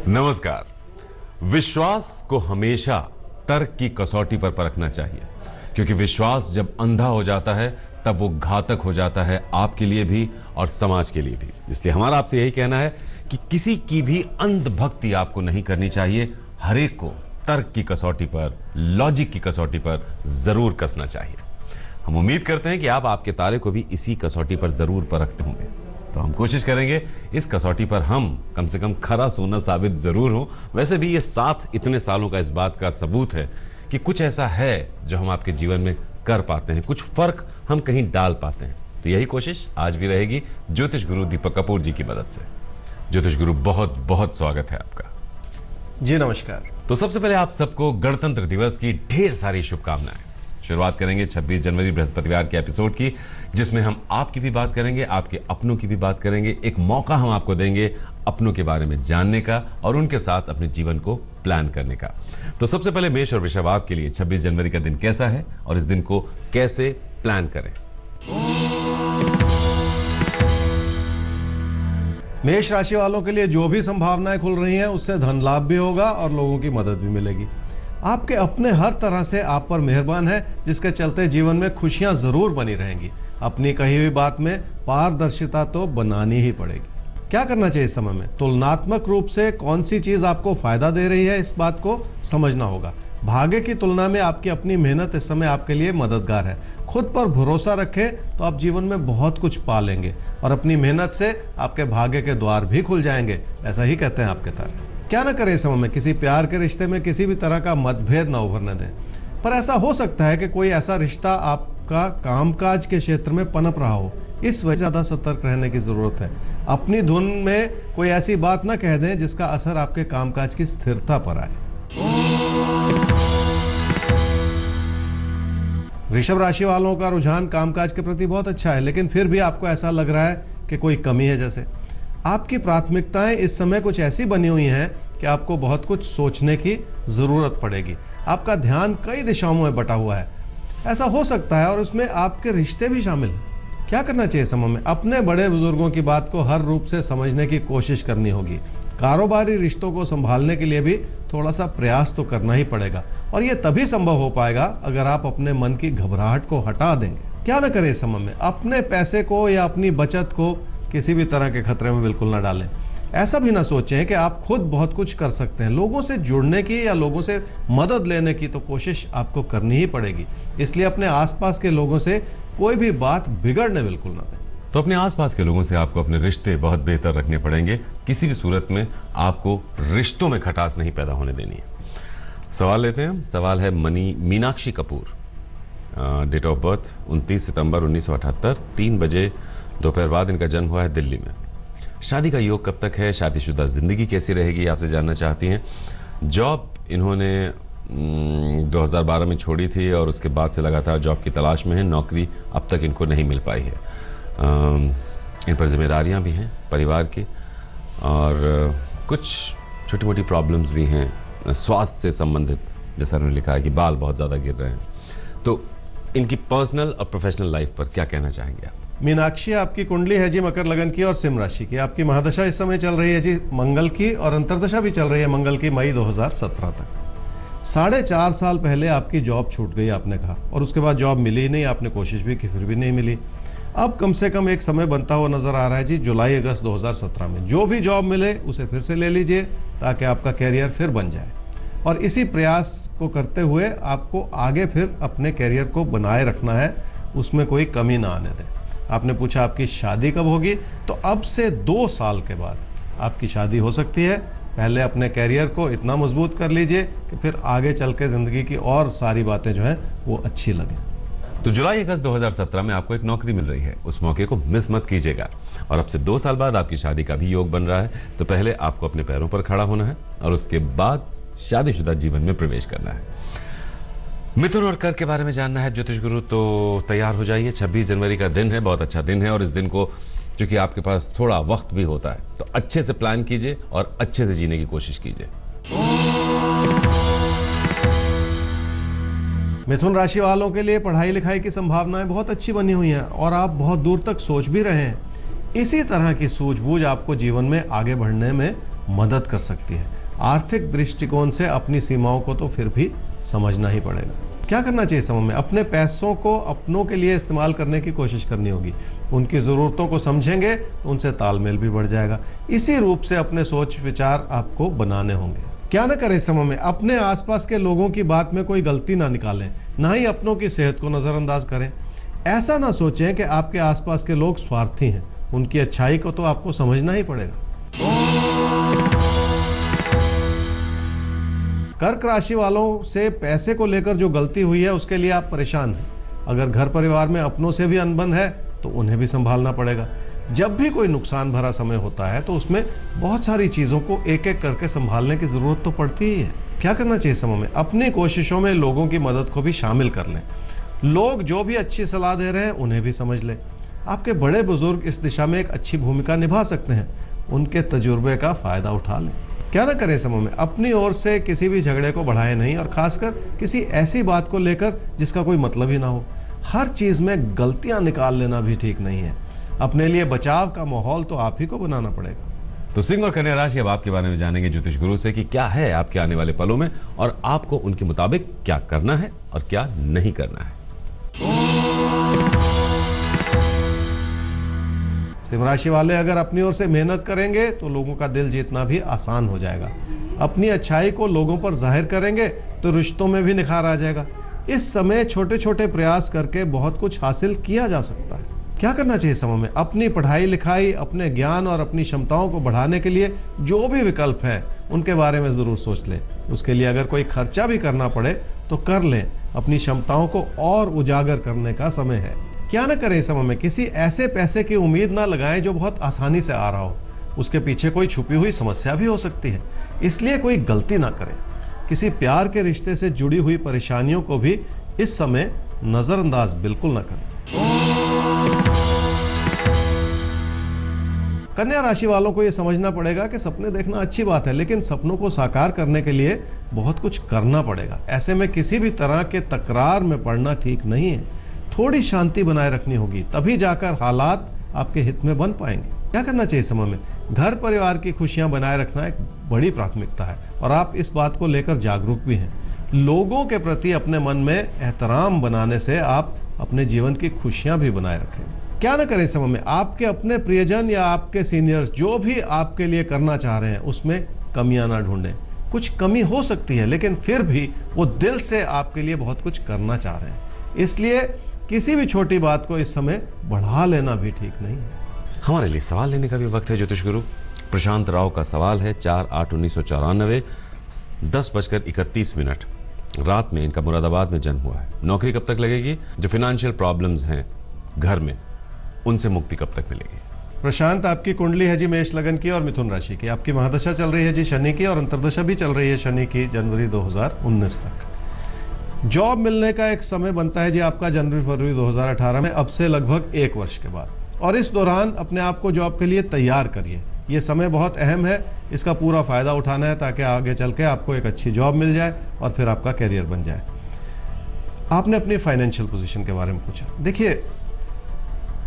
नमस्कार। विश्वास को हमेशा तर्क की कसौटी पर परखना चाहिए, क्योंकि विश्वास जब अंधा हो जाता है तब वो घातक हो जाता है आपके लिए भी और समाज के लिए भी। इसलिए हमारा आपसे यही कहना है कि किसी की भी अंधभक्ति आपको नहीं करनी चाहिए। हर एक को तर्क की कसौटी पर, लॉजिक की कसौटी पर जरूर कसना चाहिए। हम उम्मीद करते हैं कि आप आपके तारे को भी इसी कसौटी पर जरूर परखते होंगे। तो हम कोशिश करेंगे इस कसौटी पर हम कम से कम खरा सोना साबित जरूर हो। वैसे भी ये साथ इतने सालों का इस बात का सबूत है कि कुछ ऐसा है जो हम आपके जीवन में कर पाते हैं, कुछ फर्क हम कहीं डाल पाते हैं। तो यही कोशिश आज भी रहेगी ज्योतिष गुरु दीपक कपूर जी की मदद से। ज्योतिष गुरु, बहुत बहुत स्वागत है आपका। जी नमस्कार। तो सबसे पहले आप सबको गणतंत्र दिवस की ढेर सारी शुभकामनाएं। शुरुआत करेंगे 26 जनवरी बृहस्पतिवार के एपिसोड की, जिसमें हम आपकी भी बात करेंगे, आपके अपनों की भी बात करेंगे। एक मौका हम आपको देंगे अपनों के बारे में जानने का और उनके साथ अपने जीवन को प्लान करने का। तो सबसे पहले मेष और वृषभ आपके लिए 26 जनवरी का दिन कैसा है और इस दिन को कैसे प्लान करें। मेष राशि वालों के लिए जो भी संभावनाएं खुल रही हैं उससे धन लाभ भी होगा और लोगों की मदद भी मिलेगी। आपके अपने हर तरह से आप पर मेहरबान है, जिसके चलते जीवन में खुशियां जरूर बनी रहेंगी। अपनी कही हुई बात में पारदर्शिता तो बनानी ही पड़ेगी। क्या करना चाहिए इस समय में? तुलनात्मक रूप से कौन सी चीज आपको फायदा दे रही है, इस बात को समझना होगा। भाग्य की तुलना में आपकी अपनी मेहनत इस समय आपके लिए मददगार है। खुद पर भरोसा रखें तो आप जीवन में बहुत कुछ पा लेंगे और अपनी मेहनत से आपके भाग्य के द्वार भी खुल जाएंगे। ऐसा ही कहते हैं आपके तारे। क्या ना करें इस समय में? किसी प्यार के रिश्ते में किसी भी तरह का मतभेद ना उभरने दें। पर ऐसा हो सकता है कि कोई ऐसा रिश्ता आपका कामकाज के क्षेत्र में पनप रहा हो। इस वजह से ज्यादा सतर्क रहने की जरूरत है। अपनी धुन में कोई ऐसी बात ना कह दें जिसका असर आपके कामकाज की स्थिरता पर आए। वृषभ राशि वालों का रुझान कामकाज के प्रति बहुत अच्छा है, लेकिन फिर भी आपको ऐसा लग रहा है कि कोई कमी है। जैसे आपकी प्राथमिकताएं इस समय कुछ ऐसी बनी हुई हैं कि आपको बहुत कुछ सोचने की जरूरत पड़ेगी। आपका ध्यान कई दिशाओं में बटा हुआ है, ऐसा हो सकता है, और उसमें आपके रिश्ते भी शामिल हैं। क्या करना चाहिए समय में? अपने बड़े बुजुर्गों की बात को हर रूप से समझने की कोशिश करनी होगी। कारोबारी रिश्तों को संभालने के लिए भी थोड़ा सा प्रयास तो करना ही पड़ेगा, और यह तभी संभव हो पाएगा अगर आप अपने मन की घबराहट को हटा देंगे। क्या ना करें इस समय में? अपने पैसे को या अपनी बचत को किसी भी तरह के खतरे में बिल्कुल ना डालें। ऐसा भी ना सोचें कि आप खुद बहुत कुछ कर सकते हैं। लोगों से जुड़ने की या लोगों से मदद लेने की तो कोशिश आपको करनी ही पड़ेगी। इसलिए अपने आसपास के लोगों से कोई भी बात बिगड़ने बिल्कुल ना दें। तो अपने आसपास के लोगों से आपको अपने रिश्ते बहुत बेहतर रखने पड़ेंगे। किसी भी सूरत में आपको रिश्तों में खटास नहीं पैदा होने देनी है। सवाल लेते हैं। सवाल है Meenakshi Kapoor, date of birth 29 सितंबर 1978, 3 बजे दोपहर बाद इनका जन्म हुआ है दिल्ली में। शादी का योग कब तक है? शादीशुदा जिंदगी कैसी रहेगी, आपसे जानना चाहती हैं। जॉब इन्होंने 2012 में छोड़ी थी और उसके बाद से लगातार जॉब की तलाश में है। नौकरी अब तक इनको नहीं मिल पाई है। इन पर जिम्मेदारियां भी हैं परिवार की और कुछ छोटी मोटी प्रॉब्लम्स भी हैं स्वास्थ्य से संबंधित। जैसा उन्होंने लिखा है कि बाल बहुत ज़्यादा गिर रहे हैं। तो इनकी पर्सनल और प्रोफेशनल लाइफ पर क्या कहना चाहेंगे आप? मीनाक्षी, आपकी कुंडली है जी मकर लगन की और सिंह राशि की। आपकी महादशा इस समय चल रही है जी मंगल की, और अंतर्दशा भी चल रही है मंगल की, मई 2017 तक। 4.5 साल पहले आपकी जॉब छूट गई, आपने कहा, और उसके बाद जॉब मिली ही नहीं। आपने कोशिश भी की, फिर भी नहीं मिली। अब कम से कम एक समय बनता हुआ नजर आ रहा है जी जुलाई अगस्त 2017 में। जो भी जॉब मिले उसे फिर से ले लीजिए ताकि आपका कैरियर फिर बन जाए, और इसी प्रयास को करते हुए आपको आगे फिर अपने कैरियर को बनाए रखना है, उसमें कोई कमी ना आने दें। आपने पूछा आपकी शादी कब होगी, तो अब से 2 साल के बाद आपकी शादी हो सकती है। पहले अपने कैरियर को इतना मजबूत कर लीजिए कि फिर आगे चल के ज़िंदगी की और सारी बातें जो हैं वो अच्छी लगें। तो जुलाई अगस्त 2017 में आपको एक नौकरी मिल रही है, उस मौके को मिस मत कीजिएगा। और अब से 2 साल बाद आपकी शादी का भी योग बन रहा है। तो पहले आपको अपने पैरों पर खड़ा होना है और उसके बाद शादीशुदा जीवन में प्रवेश करना है। मिथुन और कर्क के बारे में जानना है ज्योतिष गुरु, तो तैयार हो जाइए। 26 जनवरी का दिन है, बहुत अच्छा दिन है, और इस दिन को चूंकि आपके पास थोड़ा वक्त भी होता है तो अच्छे से प्लान कीजिए और अच्छे से जीने की कोशिश कीजिए। मिथुन राशि वालों के लिए पढ़ाई लिखाई की संभावनाएं बहुत अच्छी बनी हुई हैं और आप बहुत दूर तक सोच भी रहे हैं। इसी तरह की सूझबूझ आपको जीवन में आगे बढ़ने में मदद कर सकती है। आर्थिक दृष्टिकोण से अपनी सीमाओं को तो फिर भी समझना ही पड़ेगा। क्या करना चाहिए समय में? अपने पैसों को अपनों के लिए इस्तेमाल करने की कोशिश करनी होगी। उनकी ज़रूरतों को समझेंगे तो उनसे तालमेल भी बढ़ जाएगा। इसी रूप से अपने सोच विचार आपको बनाने होंगे। क्या ना करें समय में? अपने आसपास के लोगों की बात में कोई गलती ना निकालें, ना ही अपनों की सेहत को नज़रअंदाज करें। ऐसा ना सोचें कि आपके आसपास के लोग स्वार्थी हैं। उनकी अच्छाई को तो आपको समझना ही पड़ेगा। कर्क राशि वालों से पैसे को लेकर जो गलती हुई है उसके लिए आप परेशान हैं। अगर घर परिवार में अपनों से भी अनबन है तो उन्हें भी संभालना पड़ेगा। जब भी कोई नुकसान भरा समय होता है तो उसमें बहुत सारी चीज़ों को एक एक करके संभालने की ज़रूरत तो पड़ती ही है। क्या करना चाहिए समय में? अपनी कोशिशों में लोगों की मदद को भी शामिल कर लें। लोग जो भी अच्छी सलाह दे रहे हैं उन्हें भी समझ लें। आपके बड़े बुजुर्ग इस दिशा में एक अच्छी भूमिका निभा सकते हैं। उनके तजुर्बे का फ़ायदा उठा लें। क्या ना करें समय में? अपनी ओर से किसी भी झगड़े को बढ़ाएं नहीं, और खासकर किसी ऐसी बात को लेकर जिसका कोई मतलब ही ना हो। हर चीज़ में गलतियां निकाल लेना भी ठीक नहीं है। अपने लिए बचाव का माहौल तो आप ही को बनाना पड़ेगा। तो सिंह और कन्या राशि, अब आपके बारे में जानेंगे ज्योतिष गुरु से कि क्या है आपके आने वाले पलों में और आपको उनके मुताबिक क्या करना है और क्या नहीं करना है। सिंह राशि वाले अगर अपनी ओर से मेहनत करेंगे तो लोगों का दिल जीतना भी आसान हो जाएगा। अपनी अच्छाई को लोगों पर जाहिर करेंगे तो रिश्तों में भी निखार आ जाएगा। इस समय छोटे छोटे प्रयास करके बहुत कुछ हासिल किया जा सकता है। क्या करना चाहिए समय में? अपनी पढ़ाई लिखाई, अपने ज्ञान और अपनी क्षमताओं को बढ़ाने के लिए जो भी विकल्प हैं उनके बारे में ज़रूर सोच लें। उसके लिए अगर कोई खर्चा भी करना पड़े तो कर लें। अपनी क्षमताओं को और उजागर करने का समय है। क्या ना करें समय में? किसी ऐसे पैसे की उम्मीद ना लगाएं जो बहुत आसानी से आ रहा हो। उसके पीछे कोई छुपी हुई समस्या भी हो सकती है, इसलिए कोई गलती ना करें। किसी प्यार के रिश्ते से जुड़ी हुई परेशानियों को भी इस समय नज़रअंदाज बिल्कुल ना करें। कन्या राशि वालों को यह समझना पड़ेगा कि सपने देखना अच्छी बात है, लेकिन सपनों को साकार करने के लिए बहुत कुछ करना पड़ेगा। ऐसे में किसी भी तरह के तकरार में पड़ना ठीक नहीं है। थोड़ी शांति बनाए रखनी होगी, तभी जाकर हालात आपके हित में बन पाएंगे। क्या करना चाहिए समय में? घर परिवार की खुशियां बनाए रखना एक बड़ी प्राथमिकता है और आप इस बात को लेकर जागरूक भी हैं। लोगों के प्रति अपने मन में एहतराम बनाने से आप अपने जीवन की खुशियां भी बनाए रखेंगे। क्या ना करें समय में? आपके अपने प्रियजन या आपके सीनियर्स जो भी आपके लिए करना चाह रहे हैं उसमें कमियां ना ढूंढें। कुछ कमी हो सकती है, लेकिन फिर भी वो दिल से आपके लिए बहुत कुछ करना चाह रहे हैं, इसलिए किसी भी छोटी बात को इस समय बढ़ा लेना भी ठीक नहीं है। हमारे लिए सवाल लेने का भी वक्त है ज्योतिष गुरु। प्रशांत राव का सवाल है 4/8/1994, 10:31 रात में इनका मुरादाबाद में जन्म हुआ है। नौकरी कब तक लगेगी? जो फाइनेंशियल प्रॉब्लम्स हैं घर में उनसे मुक्ति कब तक मिलेगी? प्रशांत, आपकी कुंडली है जी मेष लगन की और मिथुन राशि की। आपकी महादशा चल रही है जी शनि की, और अंतर्दशा भी चल रही है शनि की जनवरी 2019 तक। जॉब मिलने का एक समय बनता है जी आपका जनवरी-फरवरी 2018 में, अब से लगभग 1 वर्ष के बाद। और इस दौरान अपने आप को जॉब के लिए तैयार करिए। ये समय बहुत अहम है, इसका पूरा फ़ायदा उठाना है ताकि आगे चल के आपको एक अच्छी जॉब मिल जाए और फिर आपका करियर बन जाए। आपने अपनी फाइनेंशियल पोजीशन के बारे में पूछा। देखिए,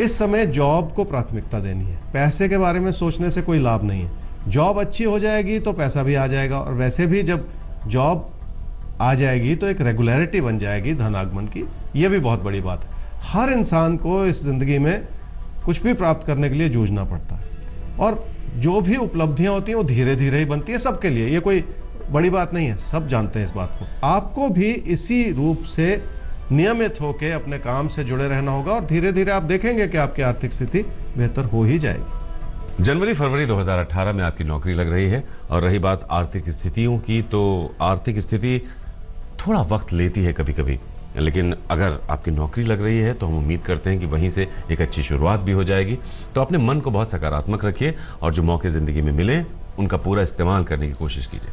इस समय जॉब को प्राथमिकता देनी है। पैसे के बारे में सोचने से कोई लाभ नहीं है। जॉब अच्छी हो जाएगी तो पैसा भी आ जाएगा, और वैसे भी जब जॉब आ जाएगी तो एक रेगुलरिटी बन जाएगी धन आगमन की। ये भी बहुत बड़ी बात है। हर इंसान को इस ज़िंदगी में कुछ भी प्राप्त करने के लिए जूझना पड़ता है, और जो भी उपलब्धियां होती हैं वो धीरे धीरे ही बनती है सबके लिए। ये कोई बड़ी बात नहीं है, सब जानते हैं इस बात को। आपको भी इसी रूप से नियमित होकर अपने काम से जुड़े रहना होगा, और धीरे धीरे आप देखेंगे कि आपकी आर्थिक स्थिति बेहतर हो ही जाएगी। जनवरी-फरवरी 2018 में आपकी नौकरी लग रही है। और रही बात आर्थिक स्थितियों की, तो आर्थिक स्थिति थोड़ा वक्त लेती है कभी कभी, लेकिन अगर आपकी नौकरी लग रही है तो हम उम्मीद करते हैं कि वहीं से एक अच्छी शुरुआत भी हो जाएगी। तो अपने मन को बहुत सकारात्मक रखिए और जो मौके ज़िंदगी में मिले उनका पूरा इस्तेमाल करने की कोशिश कीजिए।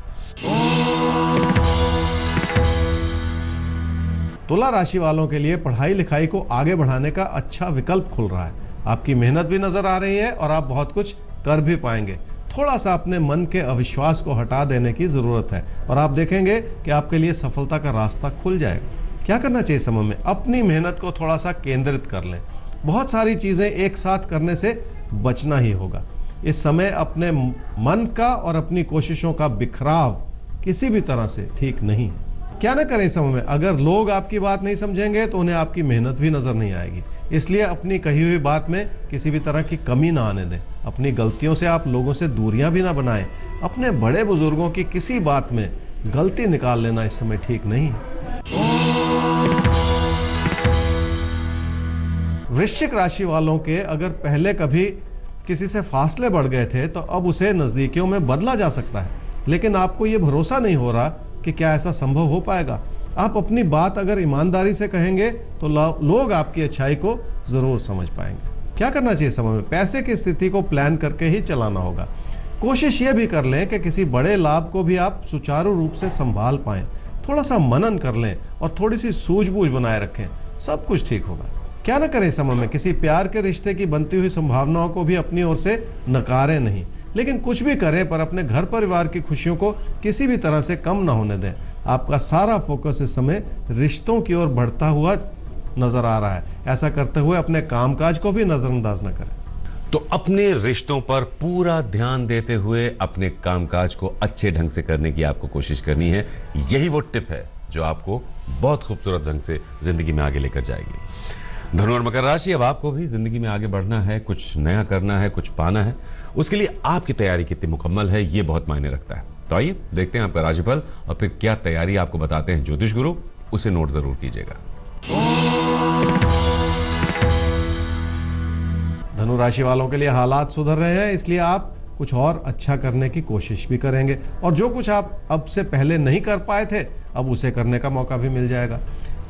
तुला राशि वालों के लिए पढ़ाई लिखाई को आगे बढ़ाने का अच्छा विकल्प खुल रहा है। आपकी मेहनत भी नजर आ रही है और आप बहुत कुछ कर भी पाएंगे। थोड़ा सा अपने मन के अविश्वास को हटा देने की जरूरत है और आप देखेंगे कि आपके लिए सफलता का रास्ता खुल जाएगा। क्या करना चाहिए समय में? अपनी मेहनत को थोड़ा सा केंद्रित कर लें। बहुत सारी चीजें एक साथ करने से बचना ही होगा। इस समय अपने मन का और अपनी कोशिशों का बिखराव किसी भी तरह से ठीक नहीं है। क्या ना करें इस समय में, अगर लोग आपकी बात नहीं समझेंगे तो उन्हें आपकी मेहनत भी नजर नहीं आएगी। इसलिए अपनी कही हुई बात में किसी भी तरह की कमी ना आने दें। अपनी गलतियों से आप लोगों से दूरियां भी ना बनाएं। अपने बड़े बुजुर्गों की किसी बात में गलती निकाल लेना इस समय ठीक नहीं है। वृश्चिक राशि वालों के अगर पहले कभी किसी से फासले बढ़ गए थे तो अब उसे नजदीकियों में बदला जा सकता है, लेकिन आपको ये भरोसा नहीं हो रहा कि क्या ऐसा संभव हो पाएगा। आप अपनी बात अगर ईमानदारी से कहेंगे तो लोग आपकी अच्छाई को जरूर समझ पाएंगे। क्या करना चाहिए समय में? पैसे की स्थिति को प्लान करके ही चलाना होगा। कोशिश ये भी कर लें कि किसी बड़े लाभ को भी आप सुचारू रूप से संभाल पाएं। थोड़ा सा मनन कर लें और थोड़ी सी सूझबूझ बनाए रखें, सब कुछ ठीक होगा। क्या ना करें समय में? किसी प्यार के रिश्ते की बनती हुई संभावनाओं को भी अपनी ओर से नकारें नहीं, लेकिन कुछ भी करें पर अपने घर परिवार की खुशियों को किसी भी तरह से कम ना होने दें। आपका सारा फोकस इस समय रिश्तों की ओर बढ़ता हुआ नजर आ रहा है। ऐसा करते हुए अपने कामकाज को भी नजरअंदाज न करें। तो अपने रिश्तों पर पूरा ध्यान देते हुए अपने कामकाज को अच्छे ढंग से करने की आपको कोशिश करनी है। यही वो टिप है जो आपको बहुत खूबसूरत ढंग से जिंदगी में आगे लेकर जाएगी। धनु और मकर राशि, अब आपको भी जिंदगी में आगे बढ़ना है, कुछ नया करना है, कुछ पाना है। उसके लिए आपकी तैयारी कितनी मुकम्मल है ये बहुत मायने रखता है। तो आइए देखते हैं आपका राशिफल और फिर क्या तैयारी आपको बताते हैं ज्योतिष गुरु, उसे नोट जरूर कीजिएगा। धनु राशि वालों के लिए हालात सुधर रहे हैं, इसलिए आप कुछ और अच्छा करने की कोशिश भी करेंगे और जो कुछ आप अब से पहले नहीं कर पाए थे अब उसे करने का मौका भी मिल जाएगा।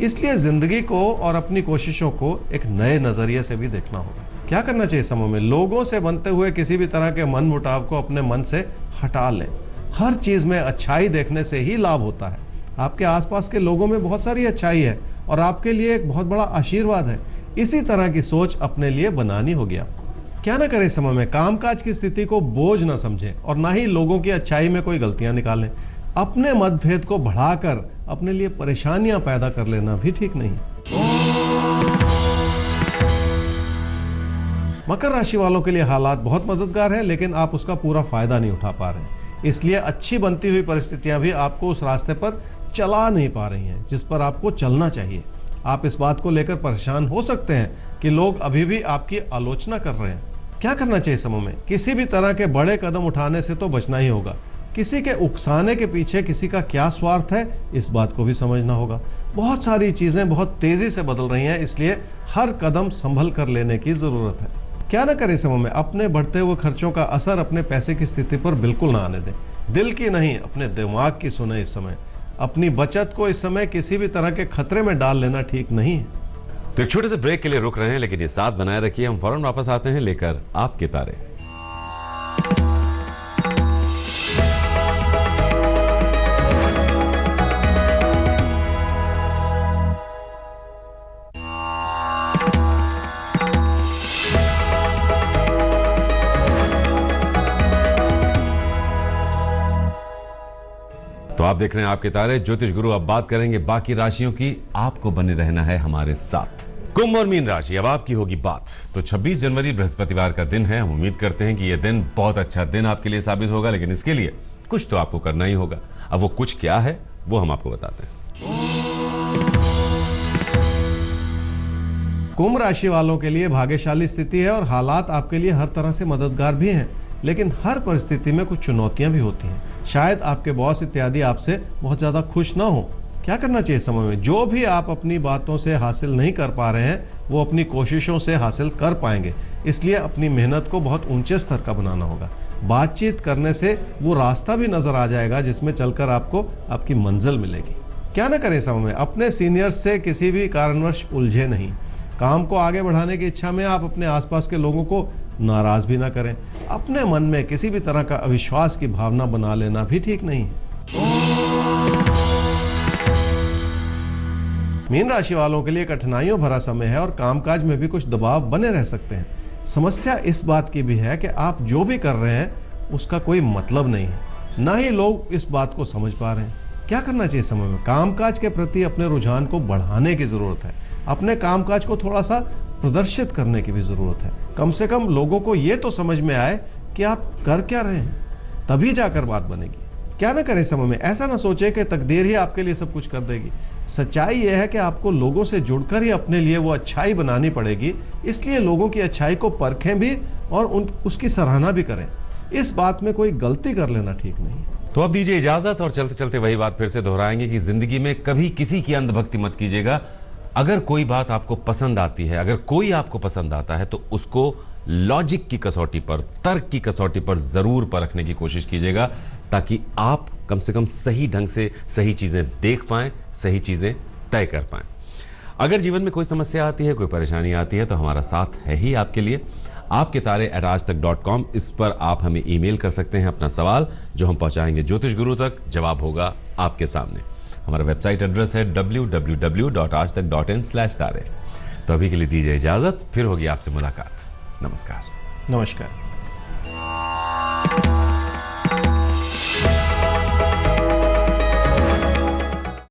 इसलिए जिंदगी को और अपनी कोशिशों को एक नए नजरिए से भी देखना होगा। क्या करना चाहिए समय में? लोगों से बनते हुए किसी भी तरह के मन मुटाव को अपने मन से हटा लें। हर चीज में अच्छाई देखने से ही लाभ होता है। आपके आसपास के लोगों में बहुत सारी अच्छाई है और आपके लिए एक बहुत बड़ा आशीर्वाद है। इसी तरह की सोच अपने लिए बनानी होगी आपको। क्या ना करें समय में? कामकाज की स्थिति को बोझ ना समझें और ना ही लोगों की अच्छाई में कोई गलतियां निकालें। अपने मतभेद को बढ़ाकर अपने लिए परेशानियां पैदा कर लेना भी ठीक नहीं। मकर राशि वालों के लिए हालात बहुत मददगार हैं, लेकिन आप उसका पूरा फायदा नहीं उठा पा रहे हैं। इसलिए अच्छी बनती हुई परिस्थितियां भी आपको उस रास्ते पर चला नहीं पा रही हैं जिस पर आपको चलना चाहिए। आप इस बात को लेकर परेशान हो सकते हैं कि लोग अभी भी आपकी आलोचना कर रहे हैं। क्या करना चाहिए समय में? किसी भी तरह के बड़े कदम उठाने से तो बचना ही होगा। किसी के उकसाने के पीछे किसी का क्या स्वार्थ है इस बात को भी समझना होगा। बहुत सारी चीजें बहुत तेजी से बदल रही हैं, इसलिए हर कदम संभल कर लेने की जरूरत है। क्या ना करें समय में? अपने बढ़ते हुए खर्चों का असर अपने पैसे की स्थिति पर बिल्कुल ना आने दें। दिल की नहीं, अपने दिमाग की सुने इस समय। अपनी बचत को इस समय किसी भी तरह के खतरे में डाल लेना ठीक नहीं है। तो एक छोटे से ब्रेक के लिए रुक रहे हैं, लेकिन ये साथ बनाए रखिए, हम फौरन वापस आते हैं लेकर आपके तारे। तो आप देख रहे हैं आपके तारे, ज्योतिष गुरु। अब बात करेंगे बाकी राशियों की। आपको बने रहना है हमारे साथ। कुंभ और मीन राशि, अब आपकी होगी बात। तो 26 जनवरी बृहस्पतिवार का दिन है। हम उम्मीद करते हैं कि यह दिन बहुत अच्छा दिन आपके लिए साबित होगा, लेकिन इसके लिए कुछ तो आपको करना ही होगा। अब वो कुछ क्या है वो हम आपको बताते हैं। कुंभ राशि वालों के लिए भाग्यशाली स्थिति है और हालात आपके लिए हर तरह से मददगार भी हैं, लेकिन हर परिस्थिति में कुछ चुनौतियां भी होती हैं। शायद आपके बॉस इत्यादि आपसे बहुत ज्यादा खुश ना हो। क्या करना चाहिए समय में? जो भी आप अपनी बातों से हासिल नहीं कर पा रहे हैं वो अपनी कोशिशों से हासिल कर पाएंगे। इसलिए अपनी मेहनत को बहुत ऊंचे स्तर का बनाना होगा। बातचीत करने से वो रास्ता भी नजर आ जाएगा जिसमें चलकर आपको आपकी मंजिल मिलेगी। क्या ना करें समय में? अपने सीनियर्स से किसी भी कारणवश उलझे नहीं। काम को आगे बढ़ाने की इच्छा में आप अपने आसपास के लोगों को नाराज भी ना करें। अपने मन में किसी भी तरह का अविश्वास की भावना बना लेना भी ठीक नहीं है। मीन राशि वालों के लिए कठिनाइयों भरा समय है और कामकाज में भी कुछ दबाव बने रह सकते हैं। समस्या इस बात की भी है कि आप जो भी कर रहे हैं उसका कोई मतलब नहीं है, ना ही लोग इस बात को समझ पा रहे हैं। क्या करना चाहिए समय में? कामकाज के प्रति अपने रुझान को बढ़ाने की जरूरत है। अपने कामकाज को थोड़ा सा प्रदर्शित करने की भी जरूरत है। कम से कम लोगों को ये तो समझ में आए कि आप कर क्या रहे हैं, तभी जाकर बात बनेगी। क्या ना करें समय में, ऐसा ना सोचें कि तकदीर ही आपके लिए सब कुछ कर देगी। सच्चाई यह है कि आपको लोगों से जुड़कर ही अपने लिए वो अच्छाई बनानी पड़ेगी। इसलिए लोगों की अच्छाई को परखें भी और उसकी सराहना भी करें। इस बात में कोई गलती कर लेना ठीक नहीं। तो अब दीजिए इजाजत, और चलते चलते वही बात फिर से दोहराएंगे कि जिंदगी में कभी किसी की अंधभक्ति मत कीजिएगा। अगर कोई बात आपको पसंद आती है, अगर कोई आपको पसंद आता है, तो उसको लॉजिक की कसौटी पर, तर्क की कसौटी पर जरूर परखने की कोशिश कीजिएगा, ताकि आप कम से कम सही ढंग से सही चीजें देख पाएं, सही चीजें तय कर पाएं। अगर जीवन में कोई समस्या आती है, कोई परेशानी आती है, तो हमारा साथ है ही आपके लिए। आपके तारे@aajtak.com, इस पर आप हमें ईमेल कर सकते हैं अपना सवाल, जो हम पहुंचाएंगे ज्योतिष गुरु तक। जवाब होगा आपके सामने। हमारा वेबसाइट एड्रेस है www.aajtak.in/tare। तो अभी के लिए दीजिए इजाजत, फिर होगी आपसे मुलाकात। नमस्कार। नमस्कार।